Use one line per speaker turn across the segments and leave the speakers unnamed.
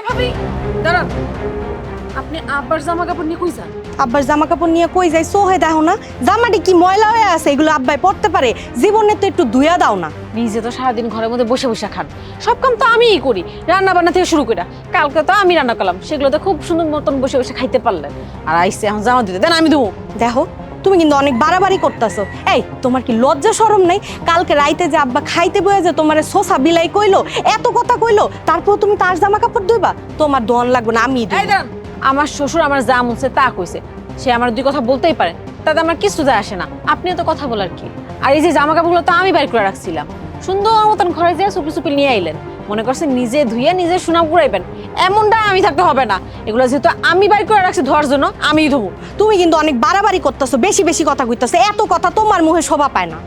ভাবি দাঁড়ান, আপনি আব্বার জামা কাপড় নিয়ে কই যান?
আব্বার জামা কাপড় নিয়ে কই যাই সোহে দেখো না, জামাটি কি ময়লা হয়ে আছে, এগুলো আব্বাই পড়তে পারে, জীবনে তো একটু ধুইয়া দাও না।
নিজে তো সারাদিন ঘরের মধ্যে বসে বসে খান, সব কাম তো আমিই করি, রান্না বান্না থেকে শুরু করে। কালকে তো আমি রান্না করলাম, সেগুলো তো খুব সুন্দর মতন বসে বসে খাইতে পারলেন। আর আইসে এখন জামা দিতে দেন, আমি দেবো।
দেখো তুমি কিন্তু অনেক বাড়াবাড়ি করতেছো। এই তোমার কি লজ্জা শরম নাই? কালকে রাইতে যে আব্বা খাইতে বয়ে যে তোমার সোসা বিলাই কইলো, এত কথা কইলো, তারপর তুমি তার জামা কাপড় ধুইবা? তোমার দোয়ান লাগবে না, আমি
এই দাঁড়ান, আমার শ্বশুর আমার যা মনছে তা কইছে, সে আমার দুই কথা বলতেই পারে, তাতে আমার কিছু যায় আসে না। আপনি তো কথা বলার কি? আর এই যে জামা কাপড়গুলো তো আমি বাইর করে রাখছিলাম, সুন্দর মতন ঘরে যেয়ে চুপি চুপি নিয়ে আইলেন, মনে করছেন নিজে ধুইয়ে নিজে সুনাম কুড়াইবেন। এমনটা আমি থাকতে হবে না, এগুলো যেহেতু আমি বাইর করে রাখছি ধোয়ার জন্য, আমিই ধোবো।
তুমি কিন্তু অনেক বাড়াবাড়ি করতেছো, বেশি বেশি কথা কইতেছো, এত কথা তোমার মুখে শোভা পায় না।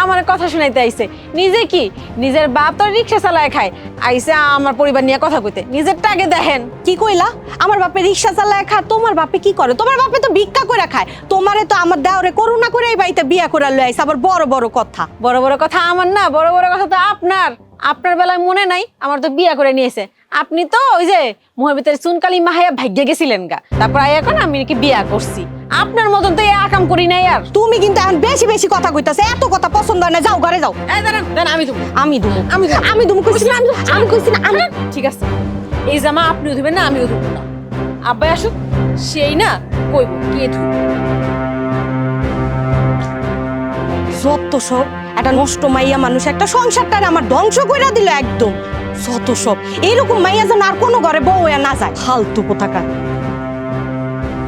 আমার কথা শুনাইতে আইছে, নিজে কি নিজের বাপ তো রিক্সা চালায় খায়, আইসে আমার পরিবার নিয়ে কথা কইতে। নিজেরটা আগে দেখেন।
কি কইলা? আমার বাপে রিক্সা চালায় খায়? তোমার বাপে কি করে? তোমার বাপে তো ভিক্ষা করে খায়। তোমারে তো আমার দেওরে করুণা করে এই বাড়িতে বিয়া করে লই আইছে, আবার বড় বড় কথা।
বড় বড় কথা আমার না, বড় বড় কথা তো আপনার। আপনার বেলায় মনে নাই, আমার তো বিয়া করে নিয়েছে। আপনি তো ওই যে মুহের ভিতরে চুনকালি মাহাইয়া ভাগ্যে গেছিলেন গা, তারপর এখন আমি নাকি বিয়া করছি। আপনার মতন তো এই আকাম করি নাই। আর
তুমি কিন্তু এখন বেশি বেশি কথা কইতাছো, এত কথা পছন্দ হয় না, যাও ঘরে যাও।
এই দাঁড়ান দাঁড়ান, আমি দেবো।
আমি দুমু,
আমি দেবো।
আমি দুমু কইছি না, আমি কইছি না, আমি।
ঠিক আছে, এই জামা আপনিও ধুবেন না, আমিও ধুবো না। আব্বাই আসুক, সেই না কইব কে ধুবে।
যত সব একটা নষ্ট মাইয়া মানুষ, একটা সংসারটারে আমার ধ্বংস কইরা দিল একদম। যত সব এরকম মাইয়া যেন আর কোনো ঘরে বউ হইয়া না যায়, ফালতু কোথাকার।